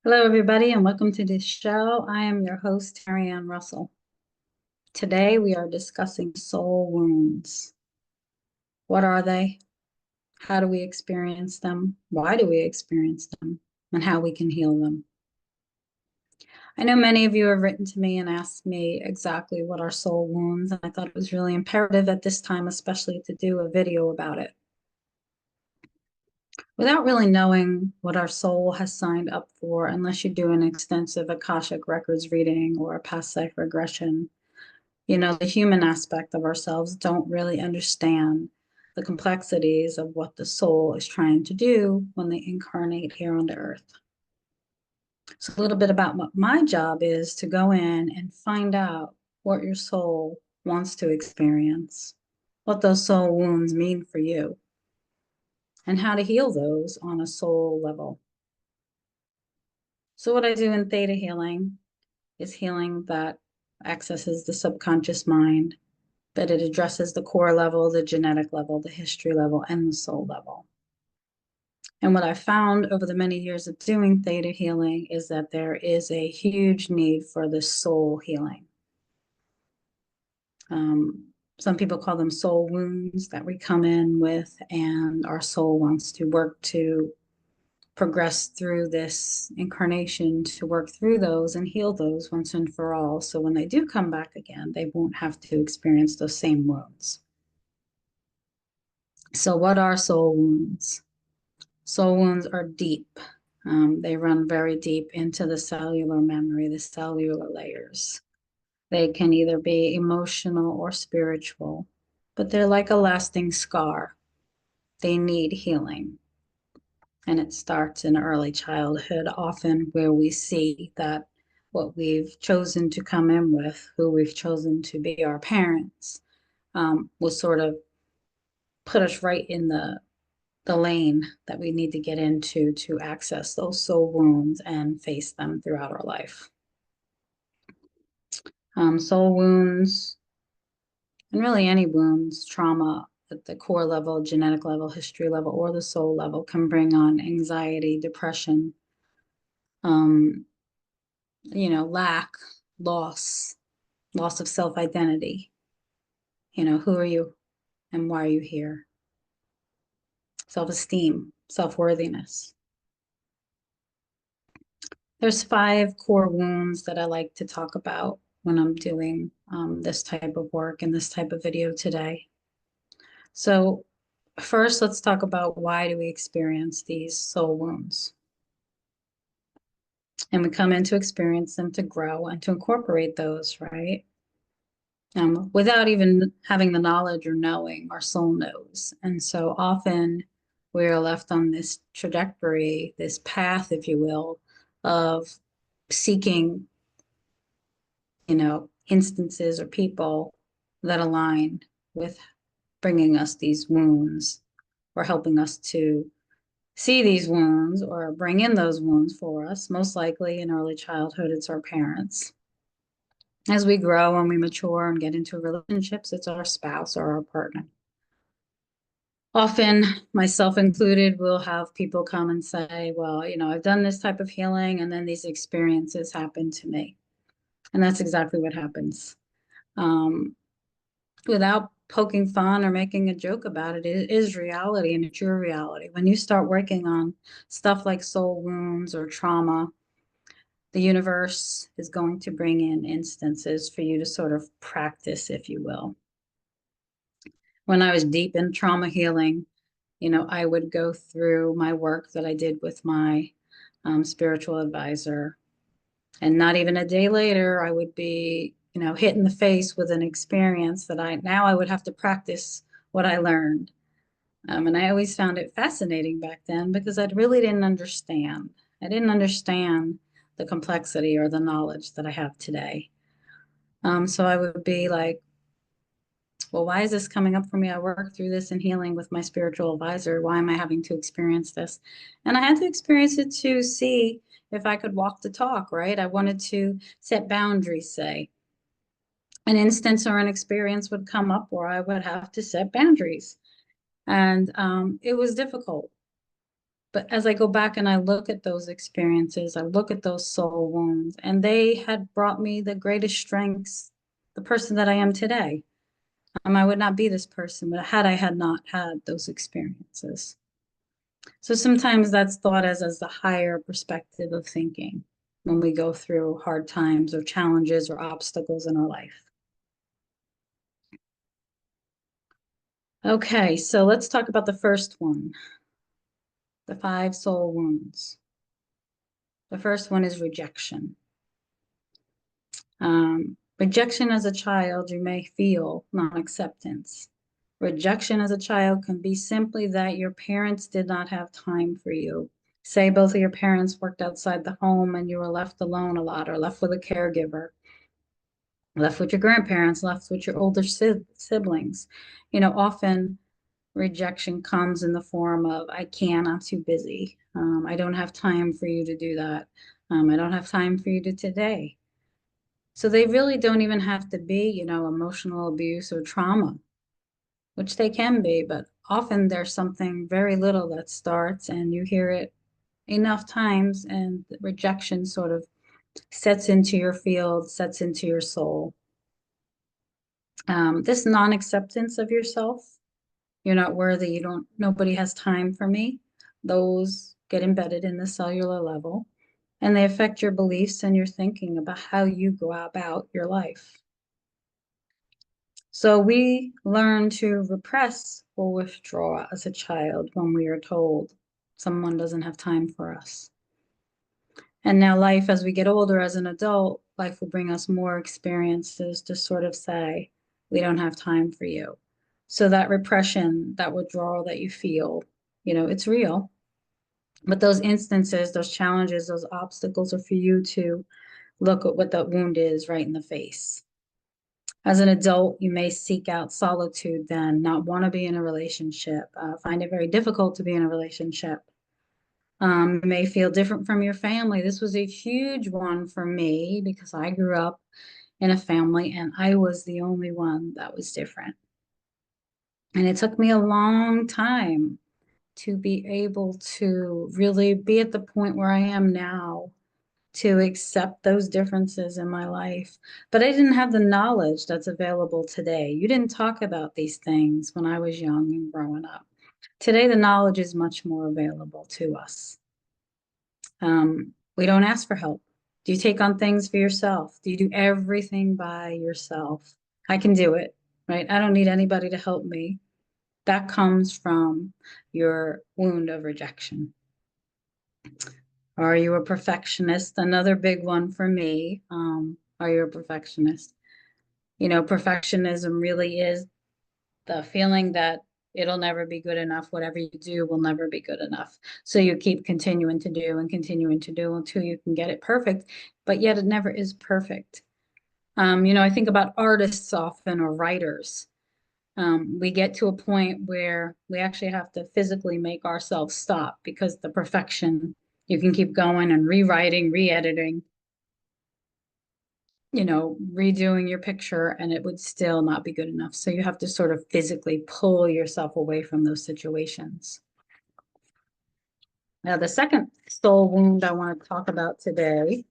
Hello, everybody, and welcome to this show. I am your host, Terry Ann Russell. Today, we are discussing soul wounds. What are they? How do we experience them? Why do we experience them? And how we can heal them. I know many of you have written to me and asked me exactly what are soul wounds, and I thought it was really imperative at this time, especially to do a video about it. Without really knowing what our soul has signed up for, unless you do an extensive Akashic Records reading or a past life regression, the human aspect of ourselves don't really understand the complexities of what the soul is trying to do when they incarnate here on the earth. So, a little bit about what my job is to go in and find out what your soul wants to experience, what those soul wounds mean for you, and how to heal those on a soul level. So, what I do in theta healing is healing that accesses the subconscious mind, that it addresses the core level, the genetic level, the history level, and the soul level. And what I found over the many years of doing theta healing is that there is a huge need for the soul healing. Some people call them soul wounds that we come in with, and our soul wants to work to progress through this incarnation to work through those and heal those once and for all. So when they do come back again, they won't have to experience those same wounds. So, what are soul wounds? Soul wounds are deep. They run very deep into the cellular memory, the cellular layers. They can either be emotional or spiritual, but they're like a lasting scar. They need healing. And it starts in early childhood, often where we see that what we've chosen to come in with, who we've chosen to be our parents, will sort of put us right in the lane that we need to get into to access those soul wounds and face them throughout our life. Soul wounds, and really any wounds, trauma at the core level, genetic level, history level, or the soul level, can bring on anxiety, depression, um, lack, loss, loss of self-identity. Who are you and why are you here? Self-esteem, self-worthiness. There's 5 core wounds that I like to talk about when I'm doing this type of work and this type of video today. So first, let's talk about why do we experience these soul wounds? And we come in to experience them to grow and to incorporate those, right? Without even having the knowledge or knowing, our soul knows. And so often we are left on this trajectory, this path, if you will, of seeking instances or people that align with bringing us these wounds or helping us to see these wounds or bring in those wounds for us. Most likely in early childhood, it's our parents. As we grow and we mature and get into relationships, it's our spouse or our partner. Often, myself included, will have people come and say, well, I've done this type of healing and then these experiences happen to me. And that's exactly what happens. Without poking fun or making a joke about it, it is reality and it's your reality. When you start working on stuff like soul wounds or trauma, the universe is going to bring in instances for you to sort of practice, if you will. When I was deep in trauma healing, I would go through my work that I did with my spiritual advisor. And not even a day later, I would be, hit in the face with an experience that I would have to practice what I learned. And I always found it fascinating back then because I really didn't understand. I didn't understand the complexity or the knowledge that I have today. So I would be like, well, why is this coming up for me? I worked through this in healing with my spiritual advisor. Why am I having to experience this? And I had to experience it to see if I could walk the talk, right? I wanted to set boundaries, say. An instance or an experience would come up where I would have to set boundaries. And it was difficult. But as I go back and I look at those experiences, I look at those soul wounds, and they had brought me the greatest strengths, the person that I am today. I would not be this person, but had not had those experiences. So sometimes that's thought as the higher perspective of thinking when we go through hard times or challenges or obstacles in our life. Okay, so let's talk about the first one, the 5 soul wounds. The first one is rejection. Rejection as a child, you may feel non-acceptance. Rejection as a child can be simply that your parents did not have time for you. Say both of your parents worked outside the home and you were left alone a lot, or left with a caregiver, left with your grandparents, left with your older siblings. Often rejection comes in the form of, I can't, I'm too busy. I don't have time for you to do that. I don't have time for you to today. So they really don't even have to be, emotional abuse or trauma, which they can be, but often there's something very little that starts and you hear it enough times and rejection sort of sets into your field, sets into your soul. This non-acceptance of yourself, you're not worthy, nobody has time for me. Those get embedded in the cellular level and they affect your beliefs and your thinking about how you go about your life. So we learn to repress or withdraw as a child when we are told someone doesn't have time for us. And now life, as we get older as an adult, life will bring us more experiences to sort of say, we don't have time for you. So that repression, that withdrawal that you feel, it's real. But those instances, those challenges, those obstacles are for you to look at what that wound is right in the face. As an adult, you may seek out solitude then, not want to be in a relationship, find it very difficult to be in a relationship. You may feel different from your family. This was a huge one for me because I grew up in a family and I was the only one that was different. And it took me a long time to be able to really be at the point where I am now to accept those differences in my life. But I didn't have the knowledge that's available today. You didn't talk about these things when I was young and growing up. Today, the knowledge is much more available to us. We don't ask for help. Do you take on things for yourself? Do you do everything by yourself? I can do it, right? I don't need anybody to help me. That comes from your wound of rejection. Are you a perfectionist? Another big one for me. Are you a perfectionist? Perfectionism really is the feeling that it'll never be good enough. Whatever you do will never be good enough. So you keep continuing to do and continuing to do until you can get it perfect, but yet it never is perfect. I think about artists often or writers. We get to a point where we actually have to physically make ourselves stop because the perfection, you can keep going and rewriting, re-editing, redoing your picture and it would still not be good enough. So you have to sort of physically pull yourself away from those situations. Now, the second soul wound I want to talk about today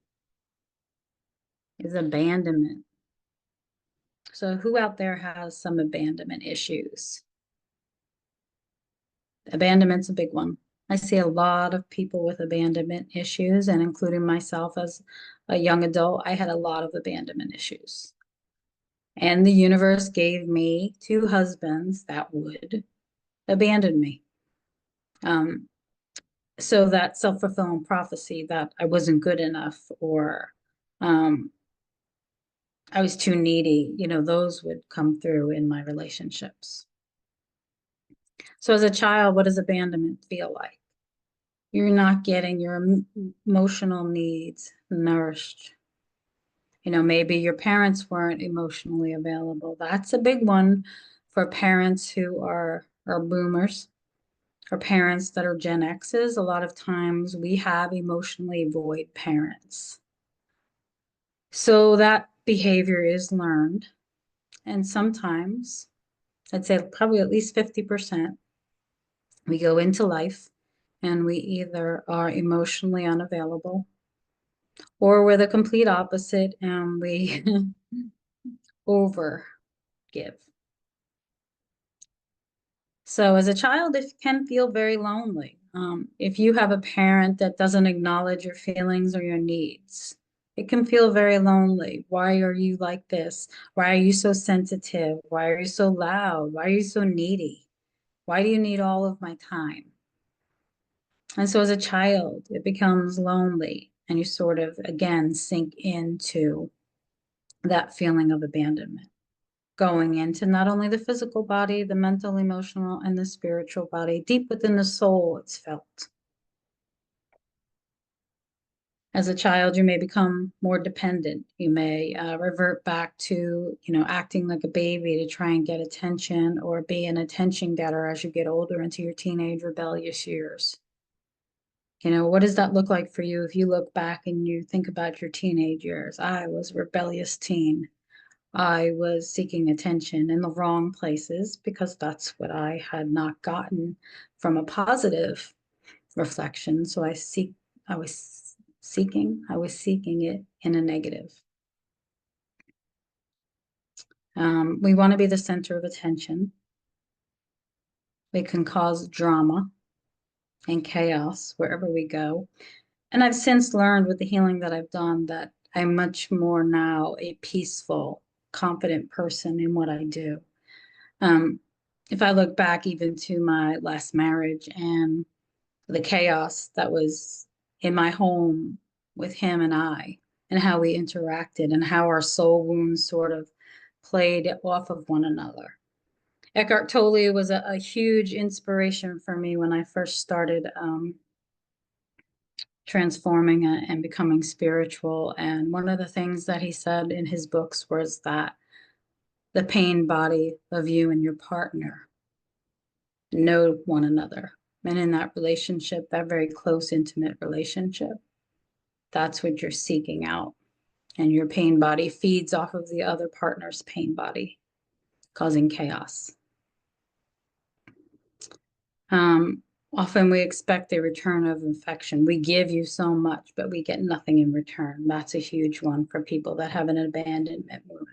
is abandonment. So who out there has some abandonment issues? Abandonment's a big one. I see a lot of people with abandonment issues, and including myself as a young adult, I had a lot of abandonment issues. And the universe gave me 2 husbands that would abandon me. So that self-fulfilling prophecy that I wasn't good enough or I was too needy, those would come through in my relationships. So as a child, what does abandonment feel like? You're not getting your emotional needs nourished. Maybe your parents weren't emotionally available. That's a big one for parents who are boomers or parents that are Gen X's. A lot of times we have emotionally void parents. So that behavior is learned. And sometimes, I'd say probably at least 50%, we go into life And we either are emotionally unavailable or we're the complete opposite and we over give. So as a child, it can feel very lonely. If you have a parent that doesn't acknowledge your feelings or your needs, it can feel very lonely. Why are you like this? Why are you so sensitive? Why are you so loud? Why are you so needy? Why do you need all of my time? And so as a child, it becomes lonely and you sort of, again, sink into that feeling of abandonment, going into not only the physical body, the mental, emotional, and the spiritual body. Deep within the soul, it's felt. As a child, you may become more dependent. You may revert back to, acting like a baby to try and get attention or be an attention getter as you get older into your teenage rebellious years. What does that look like for you if you look back and you think about your teenage years? I was a rebellious teen. I was seeking attention in the wrong places because that's what I had not gotten from a positive reflection. So I was seeking it in a negative. We want to be the center of attention. We can cause drama and chaos wherever we go. And I've since learned with the healing that I've done that I'm much more now a peaceful, confident person in what I do. Um, if I look back even to my last marriage and the chaos that was in my home with him and how we interacted and how our soul wounds sort of played off of one another. Eckhart Tolle was a huge inspiration for me when I first started transforming and becoming spiritual. And one of the things that he said in his books was that the pain body of you and your partner know one another. And in that relationship, that very close, intimate relationship, that's what you're seeking out. And your pain body feeds off of the other partner's pain body, causing chaos. Often we expect a return of affection. We give you so much, but we get nothing in return. That's a huge one for people that have an abandonment wound.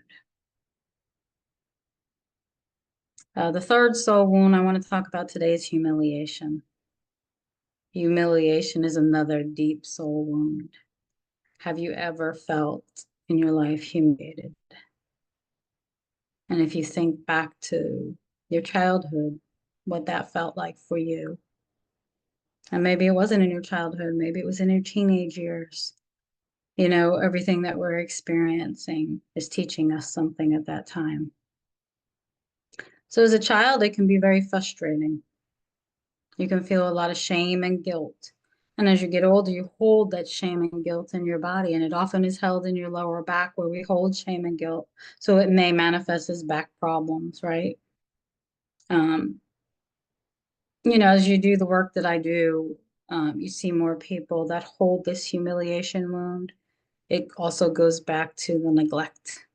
The third soul wound I want to talk about today is humiliation. Humiliation is another deep soul wound. Have you ever felt in your life humiliated? And if you think back to your childhood, what that felt like for you, and maybe it wasn't in your childhood, maybe it was in your teenage years. Everything that we're experiencing is teaching us something at that time. So as a child, it can be very frustrating. You can feel a lot of shame and guilt. And as you get older, you hold that shame and guilt in your body, and it often is held in your lower back where we hold shame and guilt. So it may manifest as back problems, right? Um, as you do the work that I do, you see more people that hold this humiliation wound. It also goes back to the neglect.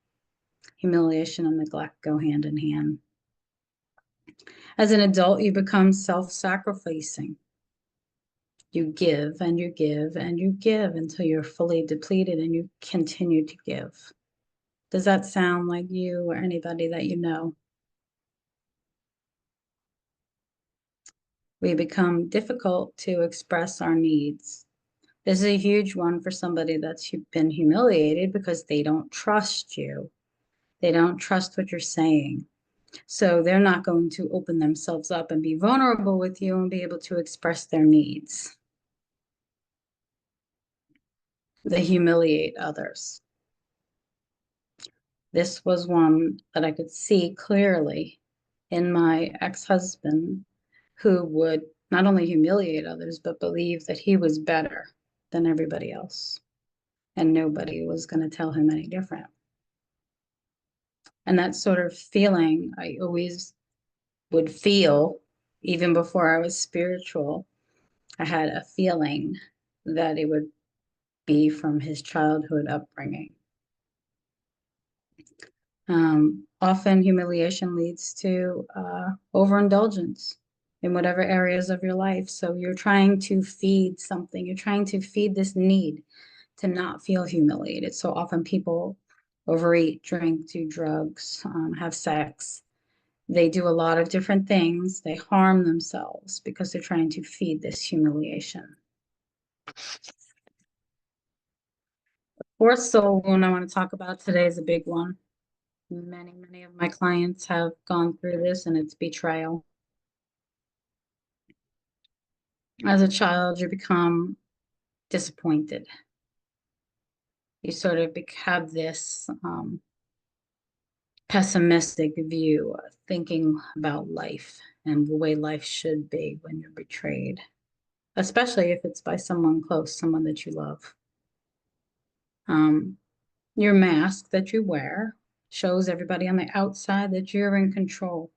Humiliation and neglect go hand in hand. As an adult, you become self-sacrificing. You give and you give and you give until you're fully depleted and you continue to give. Does that sound like you or anybody that you know? We become difficult to express our needs. This is a huge one for somebody that's been humiliated because they don't trust you. They don't trust what you're saying. So they're not going to open themselves up and be vulnerable with you and be able to express their needs. They humiliate others. This was one that I could see clearly in my ex-husband, who would not only humiliate others, but believe that he was better than everybody else. And nobody was going to tell him any different. And that sort of feeling I always would feel, even before I was spiritual. I had a feeling that it would be from his childhood upbringing. Often humiliation leads to overindulgence. in whatever areas of your life. So you're trying to feed something. You're trying to feed this need to not feel humiliated. So often people overeat, drink, do drugs, have sex. They do a lot of different things. They harm themselves because they're trying to feed this humiliation. Fourth soul wound I want to talk about today is a big one. Many of my clients have gone through this, and it's betrayal. As a child, you become disappointed. You sort of have this pessimistic view, thinking about life and the way life should be when you're betrayed, especially if it's by someone close, someone that you love. Um, your mask that you wear shows everybody on the outside that you're in control.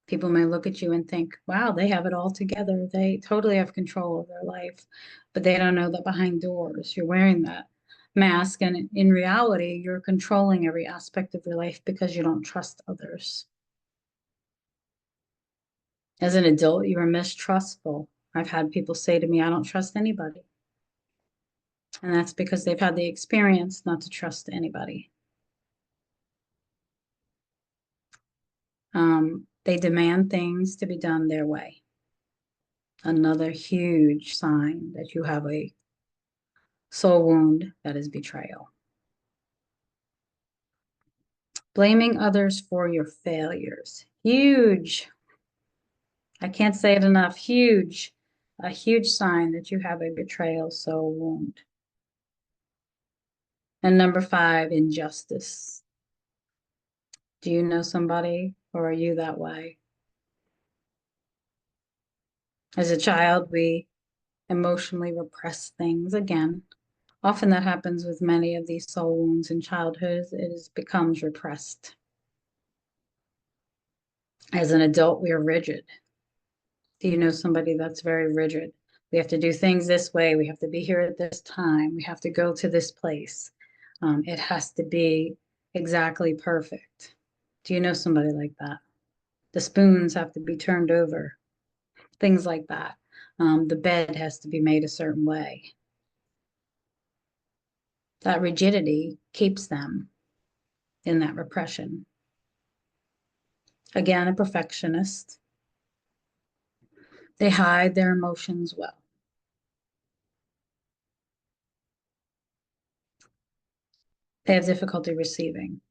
People may look at you and think, wow, they have it all together. They totally have control of their life, but they don't know that behind doors, you're wearing that mask. And in reality, you're controlling every aspect of your life because you don't trust others. As an adult, you are mistrustful. I've had people say to me, I don't trust anybody. And that's because they've had the experience not to trust anybody. They demand things to be done their way. Another huge sign that you have a soul wound that is betrayal. Blaming others for your failures. Huge. I can't say it enough. Huge. A huge sign that you have a betrayal soul wound. And number 5, injustice. Do you know somebody, or are you that way? As a child, we emotionally repress things. Again, often that happens with many of these soul wounds in childhood. Becomes repressed. As an adult, we are rigid. Do you know somebody that's very rigid? We have to do things this way. We have to be here at this time. We have to go to this place. It has to be exactly perfect. Do you know somebody like that? The spoons have to be turned over, things like that. The bed has to be made a certain way. That rigidity keeps them in that repression. Again, a perfectionist. They hide their emotions well. They have difficulty receiving.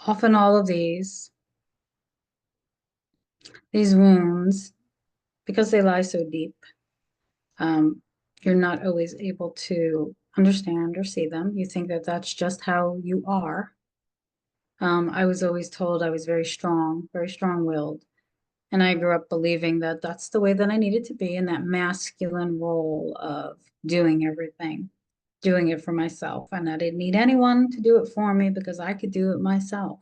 Often all of these wounds, because they lie so deep, um, you're not always able to understand or see them. You think that that's just how you are. I was always told I was very strong-willed. And I grew up believing that that's the way that I needed to be in that masculine role of doing everything, doing it for myself. And I didn't need anyone to do it for me because I could do it myself.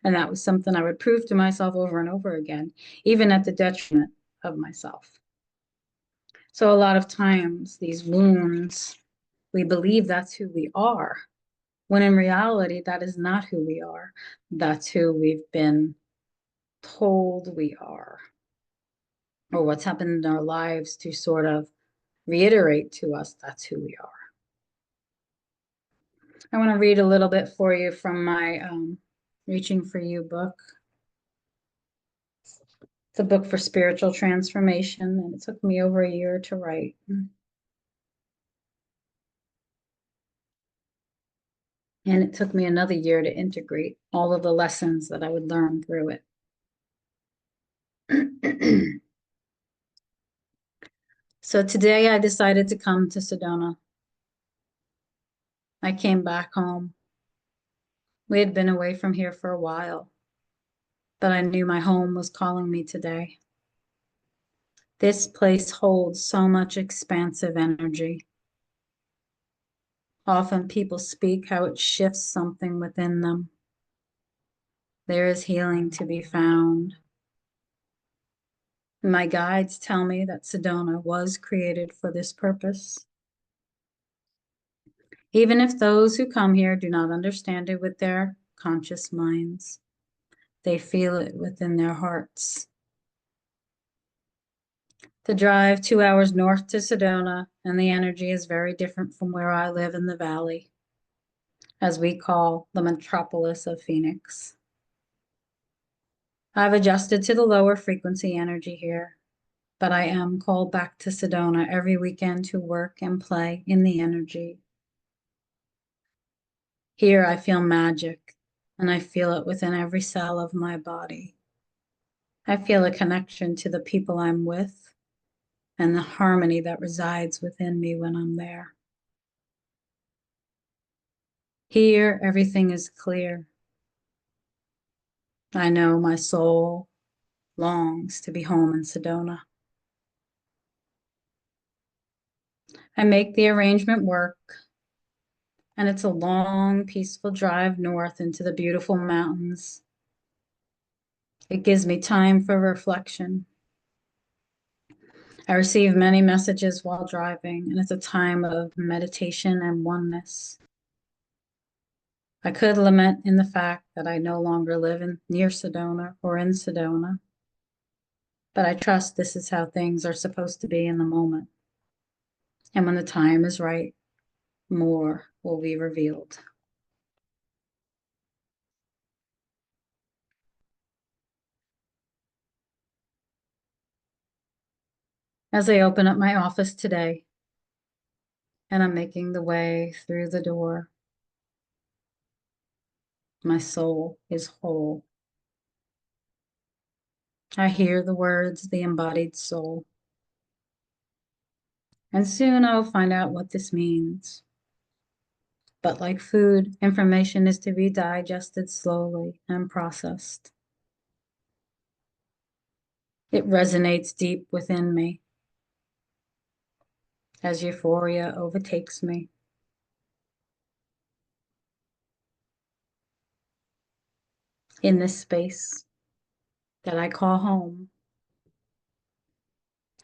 And that was something I would prove to myself over and over again, even at the detriment of myself. So a lot of times these wounds, we believe that's who we are, when in reality, that is not who we are. That's who we've been told we are, or what's happened in our lives to sort of reiterate to us that's who we are. I want to read a little bit for you from my Reaching for You book. It's a book for spiritual transformation, and it took me over a year to write. And it took me another year to integrate all of the lessons that I would learn through it. So today I decided to come to Sedona. I came back home. We had been away from here for a while, but I knew my home was calling me today. This place holds so much expansive energy. Often people speak how it shifts something within them. There is healing to be found. My guides tell me that Sedona was created for this purpose. Even if those who come here do not understand it with their conscious minds, They feel it within their hearts. The drive 2 hours north to Sedona, and the energy is very different from where I live in the valley, as we call the metropolis of Phoenix. I've adjusted to the lower frequency energy here, but I am called back to Sedona every weekend to work and play in the energy. Here I feel magic, and I feel it within every cell of my body. I feel a connection to the people I'm with and the harmony that resides within me when I'm there. Here, everything is clear. I know my soul longs to be home in Sedona. I make the arrangement work, and it's a long, peaceful drive north into the beautiful mountains. It gives me time for reflection. I receive many messages while driving, and it's a time of meditation and oneness. I could lament in the fact that I no longer live near Sedona or in Sedona, but I trust this is how things are supposed to be in the moment. And when the time is right, more will be revealed. As I open up my office today, and I'm making the way through the door, my soul is whole. I hear the words, the embodied soul. And soon I'll find out what this means. But like food, information is to be digested slowly and processed. It resonates deep within me as euphoria overtakes me. In this space that I call home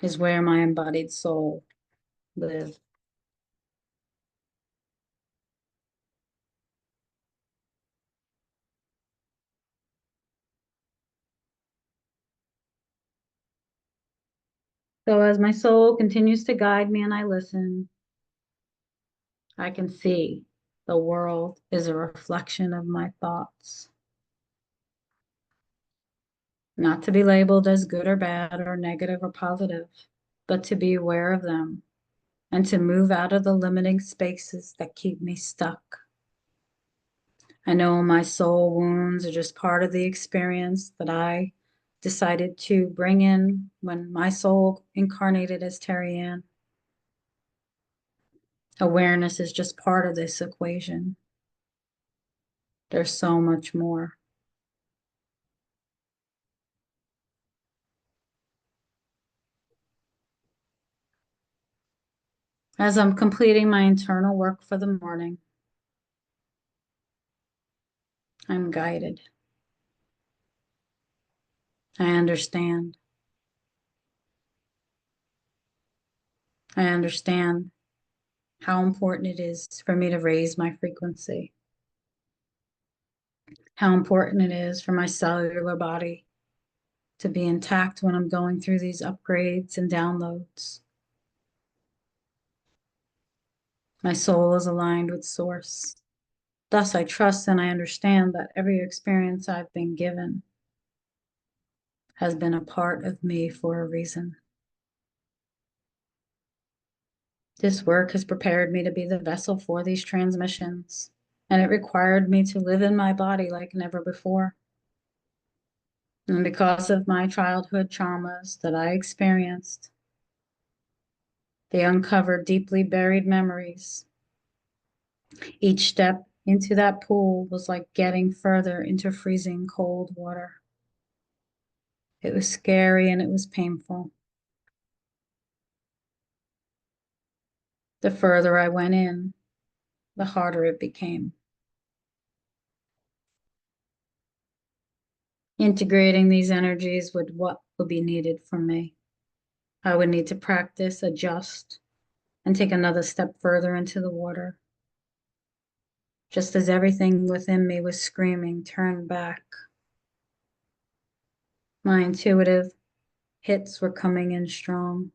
is where my embodied soul lives. So as my soul continues to guide me and I listen, I can see the world is a reflection of my thoughts, not to be labeled as good or bad or negative or positive, but to be aware of them and to move out of the limiting spaces that keep me stuck. I know my soul wounds are just part of the experience that I decided to bring in when my soul incarnated as Terry Ann. Awareness is just part of this equation. There's so much more. As I'm completing my internal work for the morning, I'm guided. I understand. I understand how important it is for me to raise my frequency, how important it is for my cellular body to be intact when I'm going through these upgrades and downloads. My soul is aligned with Source. Thus, I trust and I understand that every experience I've been given has been a part of me for a reason. This work has prepared me to be the vessel for these transmissions, and it required me to live in my body like never before. And because of my childhood traumas that I experienced, they uncovered deeply buried memories. Each step into that pool was like getting further into freezing cold water. It was scary and it was painful. The further I went in, the harder it became. Integrating these energies with what would be needed from me. I would need to practice, adjust, and take another step further into the water. Just as everything within me was screaming, turn back. My intuitive hits were coming in strong.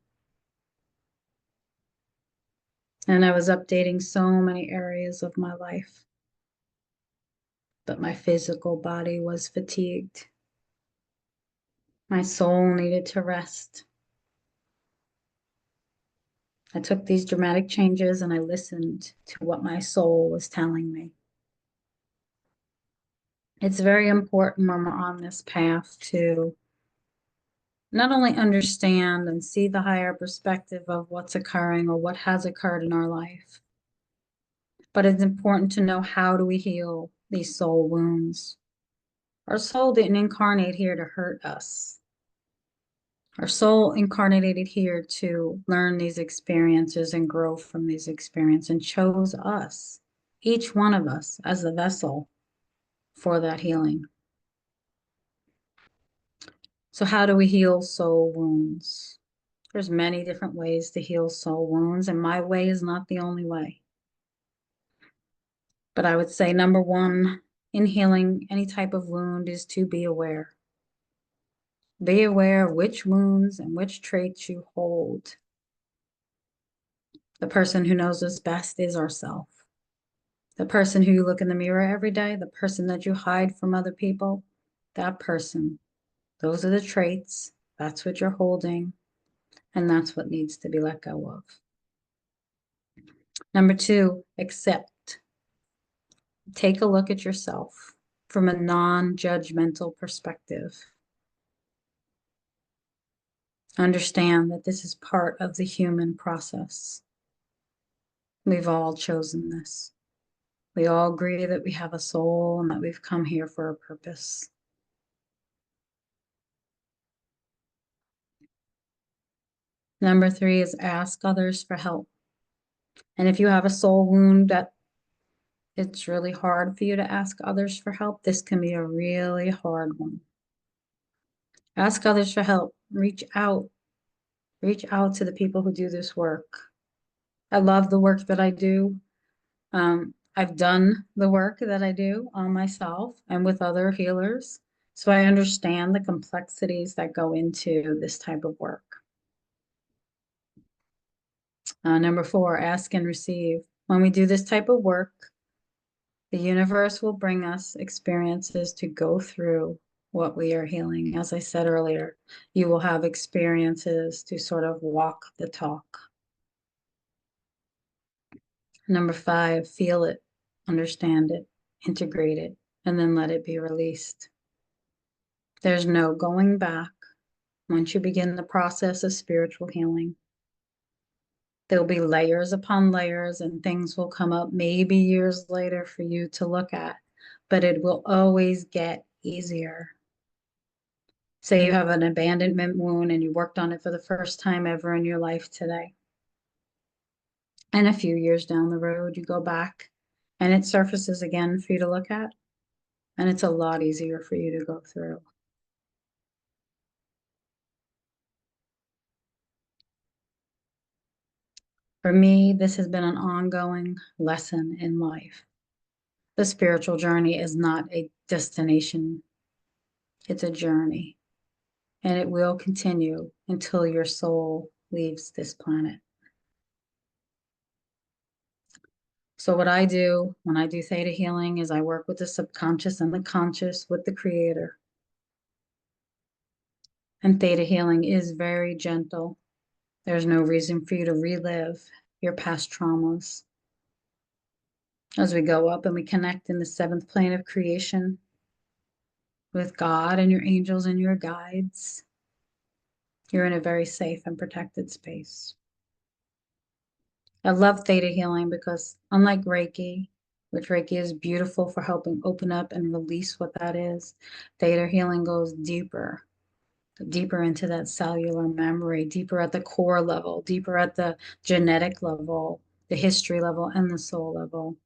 And I was updating so many areas of my life. But my physical body was fatigued. My soul needed to rest. I took these dramatic changes and I listened to what my soul was telling me. It's very important when we're on this path to not only understand and see the higher perspective of what's occurring or what has occurred in our life, but it's important to know how do we heal these soul wounds. Our soul didn't incarnate here to hurt us. Our soul incarnated here to learn these experiences and grow from these experiences and chose us, each one of us, as the vessel for that healing. So how do we heal soul wounds? There's many different ways to heal soul wounds, and my way is not the only way. But I would say number one in healing any type of wound is to be aware. Be aware of which wounds and which traits you hold. The person who knows us best is ourself. The person who you look in the mirror every day, the person that you hide from other people, that person. Those are the traits. That's what you're holding. And that's what needs to be let go of. Number two, accept. Take a look at yourself from a non-judgmental perspective. Understand that this is part of the human process. We've all chosen this. We all agree that we have a soul and that we've come here for a purpose. Number three is ask others for help. And if you have a soul wound that it's really hard for you to ask others for help, this can be a really hard one. Ask others for help. Reach out. Reach out to the people who do this work. I love the work that I do. I've done the work that I do on myself and with other healers. So I understand the complexities that go into this type of work. Number four, ask and receive. When we do this type of work, the universe will bring us experiences to go through what we are healing. As I said earlier, you will have experiences to sort of walk the talk. Number five, feel it, understand it, integrate it, and then let it be released. There's no going back once you begin the process of spiritual healing. There'll be layers upon layers and things will come up maybe years later for you to look at, but it will always get easier. Say you have an abandonment wound and you worked on it for the first time ever in your life today. And a few years down the road, you go back and it surfaces again for you to look at. And it's a lot easier for you to go through. For me, this has been an ongoing lesson in life. The spiritual journey is not a destination, it's a journey. And it will continue until your soul leaves this planet. So what I do when I do theta healing is I work with the subconscious and the conscious with the creator. And theta healing is very gentle. There's no reason for you to relive your past traumas. As we go up and we connect in the seventh plane of creation with God and your angels and your guides, you're in a very safe and protected space. I love theta healing because unlike Reiki, which Reiki is beautiful for helping open up and release what that is, theta healing goes deeper, deeper into that cellular memory, deeper at the core level, deeper at the genetic level, the history level, and the soul level.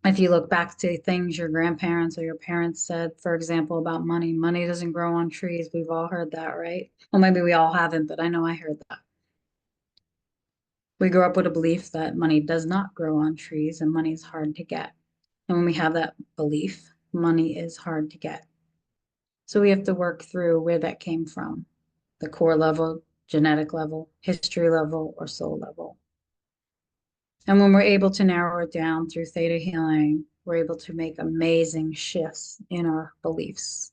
If you look back to things your grandparents or your parents said, for example, about money, money doesn't grow on trees. We've all heard that, right? Well, maybe we all haven't, but I know I heard that. We grew up with a belief that money does not grow on trees and money is hard to get. And when we have that belief, money is hard to get. So we have to work through where that came from, the core level, genetic level, history level, or soul level. And when we're able to narrow it down through theta healing, we're able to make amazing shifts in our beliefs.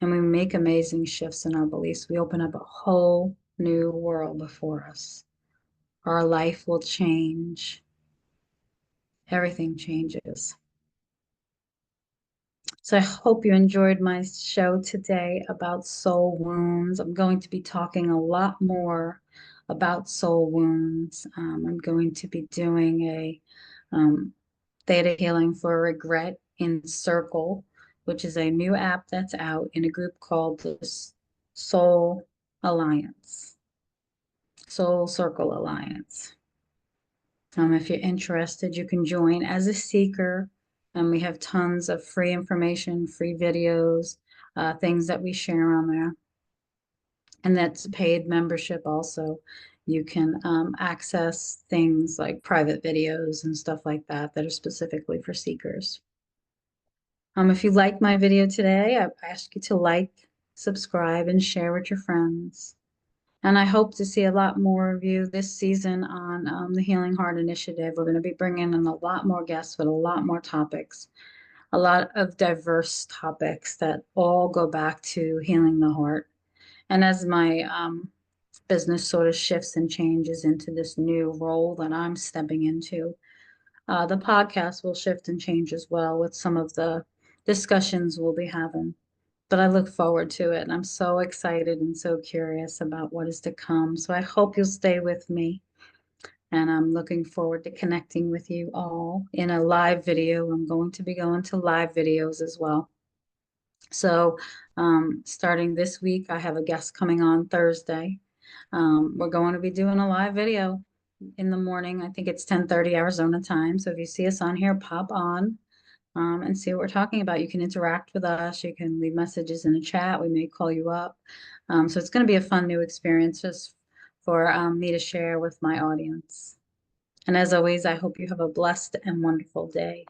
And we make amazing shifts in our beliefs, we open up a whole new world before us. Our life will change. Everything changes. So I hope you enjoyed my show today about soul wounds. I'm going to be talking a lot more about soul wounds. I'm going to be doing a um, theta healing for regret in Circle, which is a new app that's out in a group called the Soul Alliance, Soul Circle Alliance. If you're interested, you can join as a seeker. And we have tons of free information, free videos, things that we share on there. And that's paid membership also. You can access things like private videos and stuff like that that are specifically for seekers. If you liked my video today, I ask you to like, subscribe, and share with your friends. And I hope to see a lot more of you this season on the Healing Heart Initiative. We're going to be bringing in a lot more guests with a lot more topics, a lot of diverse topics that all go back to healing the heart. And as my business sort of shifts and changes into this new role that I'm stepping into, the podcast will shift and change as well with some of the discussions we'll be having. But I look forward to it. And I'm so excited and so curious about what is to come. So I hope you'll stay with me. And I'm looking forward to connecting with you all in a live video. I'm going to be going to live videos as well. So starting this week, I have a guest coming on Thursday. We're going to be doing a live video in the morning. I think it's 10:30 Arizona time. So if you see us on here, pop on and see what we're talking about. You can interact with us. You can leave messages in the chat. We may call you up. So it's going to be a fun new experience just for me to share with my audience. And as always, I hope you have a blessed and wonderful day.